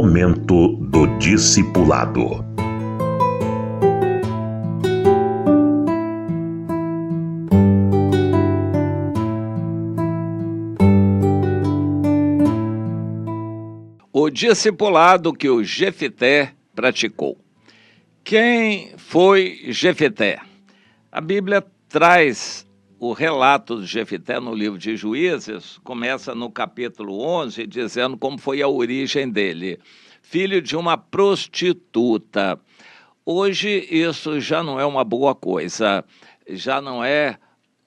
Momento do Discipulado. O discipulado que o Jefté praticou. Quem foi Jefté? A Bíblia traz o relato de Jefté no livro de Juízes, começa no capítulo 11, dizendo como foi a origem dele. Filho de uma prostituta. Hoje isso já não é uma boa coisa, já não é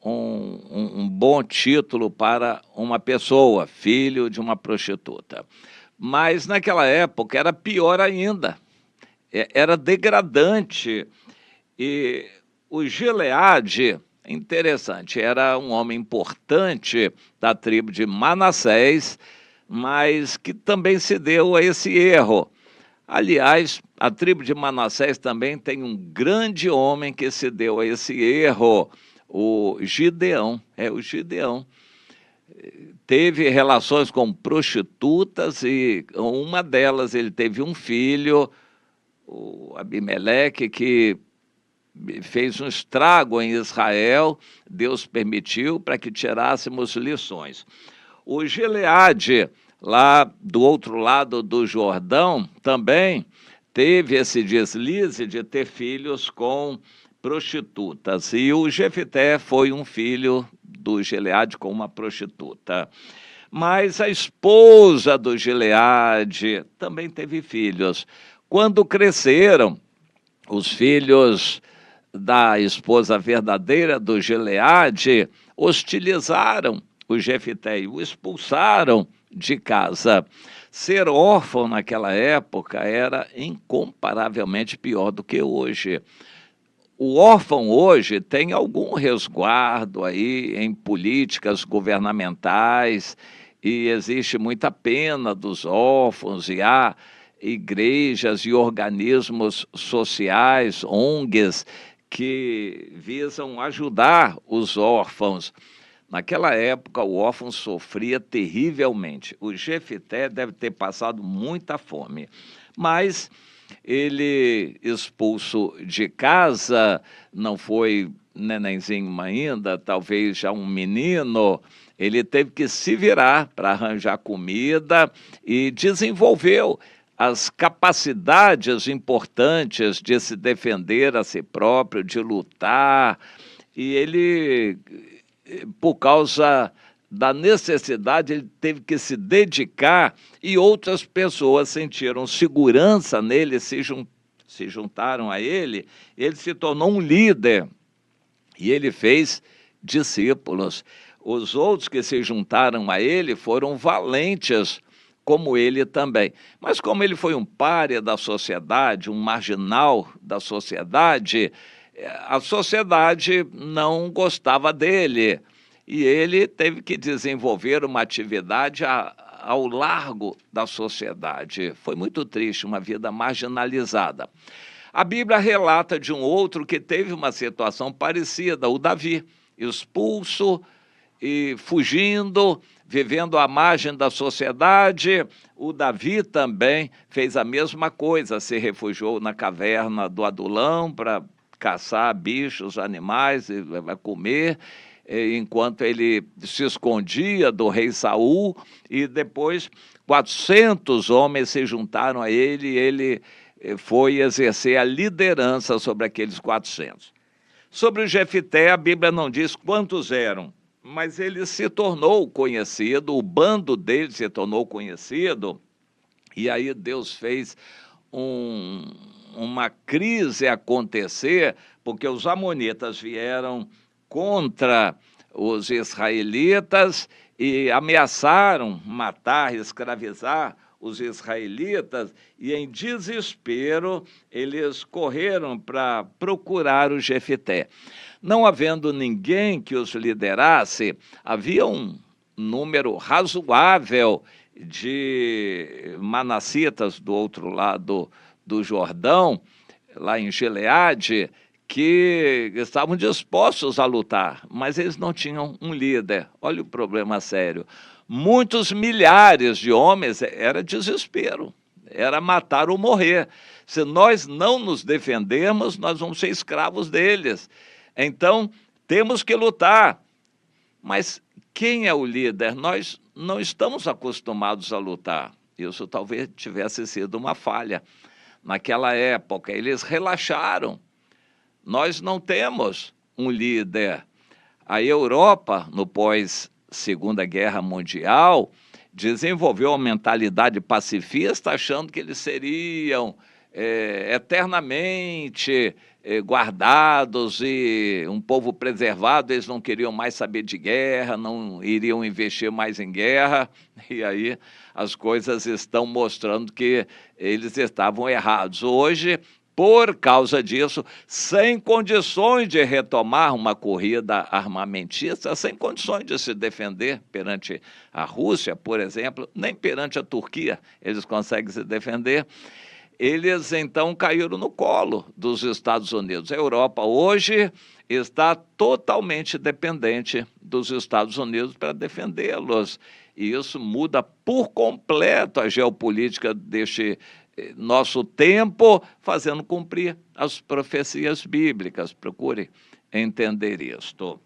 um bom título para uma pessoa, filho de uma prostituta. Mas naquela época era pior ainda, era degradante. E o Gileade, interessante, era um homem importante da tribo de Manassés, mas que também se deu a esse erro. Aliás, a tribo de Manassés também tem um grande homem que se deu a esse erro, o Gideão. O Gideão teve relações com prostitutas e uma delas ele teve um filho, o Abimeleque, que fez um estrago em Israel. Deus permitiu para que tirássemos lições. O Gileade, lá do outro lado do Jordão, também teve esse deslize de ter filhos com prostitutas. E o Jefté foi um filho do Gileade com uma prostituta. Mas a esposa do Gileade também teve filhos. Quando cresceram, os filhos da esposa verdadeira do Gileade hostilizaram o Jefté e o expulsaram de casa. Ser órfão naquela época era incomparavelmente pior do que hoje. O órfão hoje tem algum resguardo aí em políticas governamentais e existe muita pena dos órfãos e há igrejas e organismos sociais, ONGs, que visam ajudar os órfãos. Naquela época, o órfão sofria terrivelmente. O Jefté deve ter passado muita fome, mas ele, expulso de casa, não foi nenenzinho ainda, talvez já um menino, ele teve que se virar para arranjar comida e desenvolveu as capacidades importantes de se defender a si próprio, de lutar. E ele, por causa da necessidade, ele teve que se dedicar e outras pessoas sentiram segurança nele, se juntaram a ele. Ele se tornou um líder e ele fez discípulos. Os outros que se juntaram a ele foram valentes, como ele também. Mas como ele foi um pária da sociedade, um marginal da sociedade, a sociedade não gostava dele. E ele teve que desenvolver uma atividade ao largo da sociedade. Foi muito triste, uma vida marginalizada. A Bíblia relata de um outro que teve uma situação parecida, o Davi, expulso e fugindo, vivendo à margem da sociedade. O Davi também fez a mesma coisa, se refugiou na caverna do Adulão para caçar bichos, animais, e comer, enquanto ele se escondia do rei Saul, e depois 400 homens se juntaram a ele e ele foi exercer a liderança sobre aqueles 400. Sobre o Jefté, a Bíblia não diz quantos eram, mas ele se tornou conhecido, o bando dele se tornou conhecido, e aí Deus fez uma crise acontecer, porque os amonitas vieram contra os israelitas e ameaçaram matar, escravizar os israelitas, e em desespero eles correram para procurar o Jefté. Não havendo ninguém que os liderasse, havia um número razoável de manassitas do outro lado do Jordão, lá em Gileade, que estavam dispostos a lutar, mas eles não tinham um líder. Olha o problema sério. Muitos milhares de homens, era desespero. era matar ou morrer. Se nós não nos defendermos, nós vamos ser escravos deles. Então, temos que lutar. Mas quem é o líder? Nós não estamos acostumados a lutar. Isso talvez tivesse sido uma falha. Naquela época, eles relaxaram. Nós não temos um líder. A Europa, no pós-Segunda Guerra Mundial, desenvolveu uma mentalidade pacifista, achando que eles seriam eternamente guardados e um povo preservado. Eles não queriam mais saber de guerra, não iriam investir mais em guerra, e aí as coisas estão mostrando que eles estavam errados. Hoje, por causa disso, sem condições de retomar uma corrida armamentista, sem condições de se defender perante a Rússia, por exemplo, nem perante a Turquia eles conseguem se defender, eles então caíram no colo dos Estados Unidos. A Europa hoje está totalmente dependente dos Estados Unidos para defendê-los, e isso muda por completo a geopolítica deste nosso tempo, fazendo cumprir as profecias bíblicas. Procure entender isto.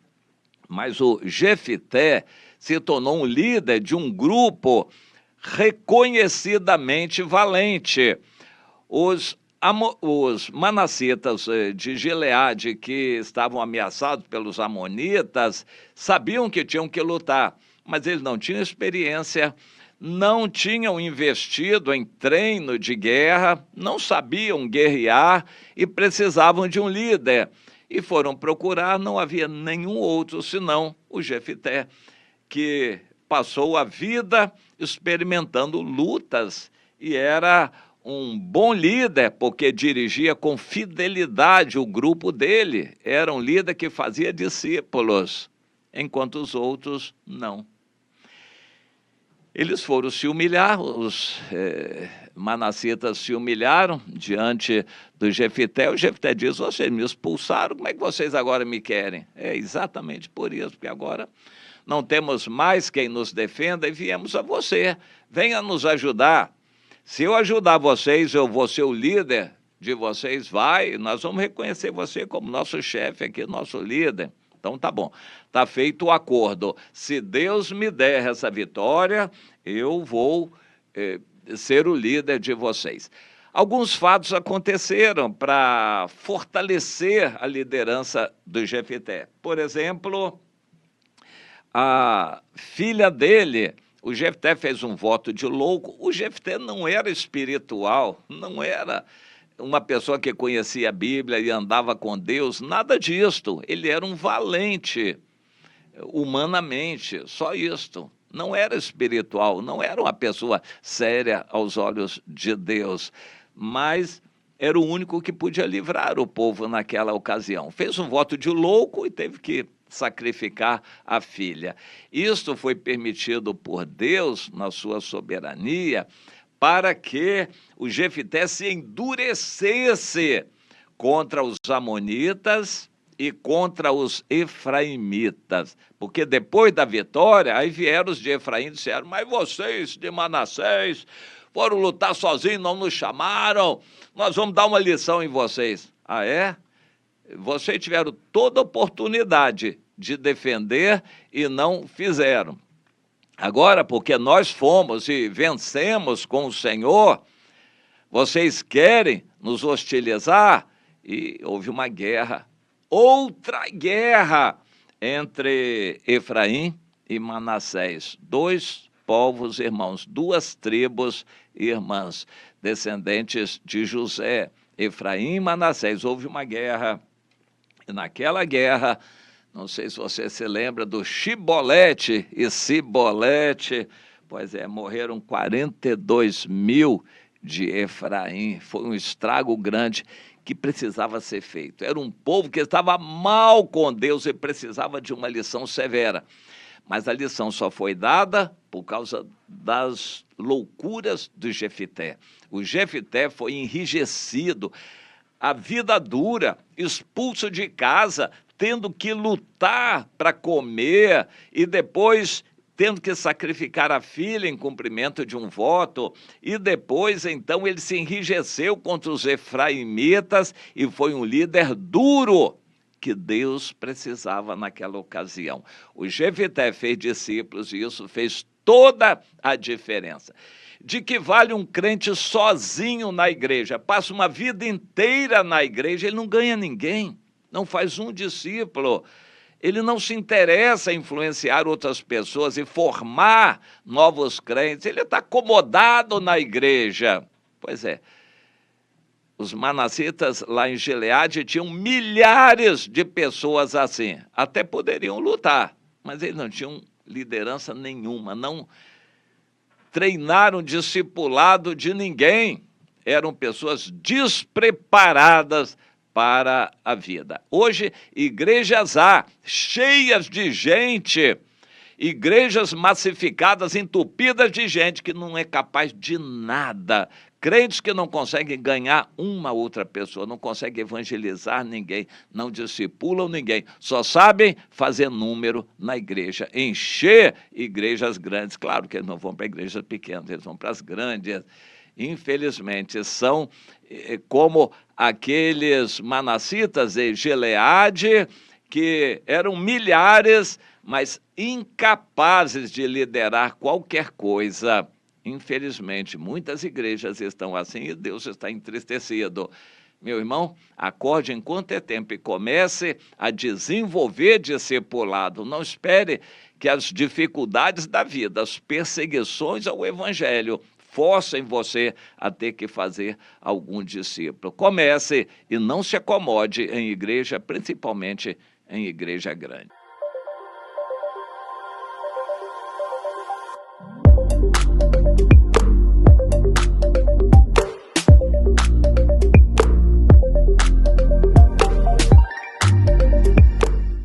Mas o Jefité se tornou um líder de um grupo reconhecidamente valente. Os manassitas de Gileade, que estavam ameaçados pelos amonitas, sabiam que tinham que lutar, mas eles não tinham experiência, não tinham investido em treino de guerra, não sabiam guerrear e precisavam de um líder. E foram procurar, não havia nenhum outro senão o Jefité, que passou a vida experimentando lutas e era um bom líder, porque dirigia com fidelidade o grupo dele. Era um líder que fazia discípulos, enquanto os outros não. Eles foram se humilhar, os manassitas se humilharam diante do Jefité. O Jefité diz: vocês me expulsaram, como é que vocês agora me querem? É exatamente por isso, porque agora não temos mais quem nos defenda e viemos a você. Venha nos ajudar. Se eu ajudar vocês, eu vou ser o líder de vocês, nós vamos reconhecer você como nosso chefe aqui, nosso líder. Então tá bom, tá feito o acordo. Se Deus me der essa vitória, eu vou ser o líder de vocês. Alguns fatos aconteceram para fortalecer a liderança do Jefité. Por exemplo, a filha dele, o Jefité fez um voto de louco. O Jefité não era espiritual, não era uma pessoa que conhecia a Bíblia e andava com Deus, nada disto. Ele era um valente, humanamente, só isto. Não era espiritual, não era uma pessoa séria aos olhos de Deus, mas era o único que podia livrar o povo naquela ocasião. Fez um voto de louco e teve que sacrificar a filha. Isto foi permitido por Deus, na sua soberania, para que o Jefité se endurecesse contra os amonitas e contra os efraimitas. Porque depois da vitória, aí vieram os de Efraim e disseram: mas vocês de Manassés foram lutar sozinhos, não nos chamaram, nós vamos dar uma lição em vocês. Ah, é? Vocês tiveram toda a oportunidade de defender e não fizeram. Agora, porque nós fomos e vencemos com o Senhor, vocês querem nos hostilizar? E houve uma guerra, outra guerra entre Efraim e Manassés. Dois povos irmãos, duas tribos irmãs, descendentes de José, Efraim e Manassés. Houve uma guerra, e naquela guerra, não sei se você se lembra do Shibolete e Sibolete, pois é, morreram 42 mil de Efraim. Foi um estrago grande que precisava ser feito. Era um povo que estava mal com Deus e precisava de uma lição severa. Mas a lição só foi dada por causa das loucuras do Jefité. O Jefité foi enrijecido, a vida dura, expulso de casa, tendo que lutar para comer e depois tendo que sacrificar a filha em cumprimento de um voto, e depois, então, ele se enrijeceu contra os efraimitas e foi um líder duro que Deus precisava naquela ocasião. O Jefité fez discípulos e isso fez toda a diferença. De que vale um crente sozinho na igreja? Passa uma vida inteira na igreja, ele não ganha ninguém, não faz um discípulo. Ele não se interessa em influenciar outras pessoas e formar novos crentes. Ele está acomodado na igreja. Pois é, os manassitas lá em Gileade tinham milhares de pessoas assim. Até poderiam lutar, mas eles não tinham liderança nenhuma, não treinaram discipulado de ninguém. Eram pessoas despreparadas para a vida. Hoje, igrejas há, cheias de gente, igrejas massificadas, entupidas de gente que não é capaz de nada, crentes que não conseguem ganhar uma outra pessoa, não conseguem evangelizar ninguém, não discipulam ninguém, só sabem fazer número na igreja, encher igrejas grandes. Claro que eles não vão para igrejas pequenas, eles vão para as grandes. Infelizmente, são como aqueles manassitas de Gileade, que eram milhares, mas incapazes de liderar qualquer coisa. Infelizmente, muitas igrejas estão assim e Deus está entristecido. Meu irmão, acorde enquanto é tempo e comece a desenvolver discipulado. Não espere que as dificuldades da vida, as perseguições ao evangelho, forcem você a ter que fazer algum discípulo. Comece e não se acomode em igreja, principalmente em igreja grande.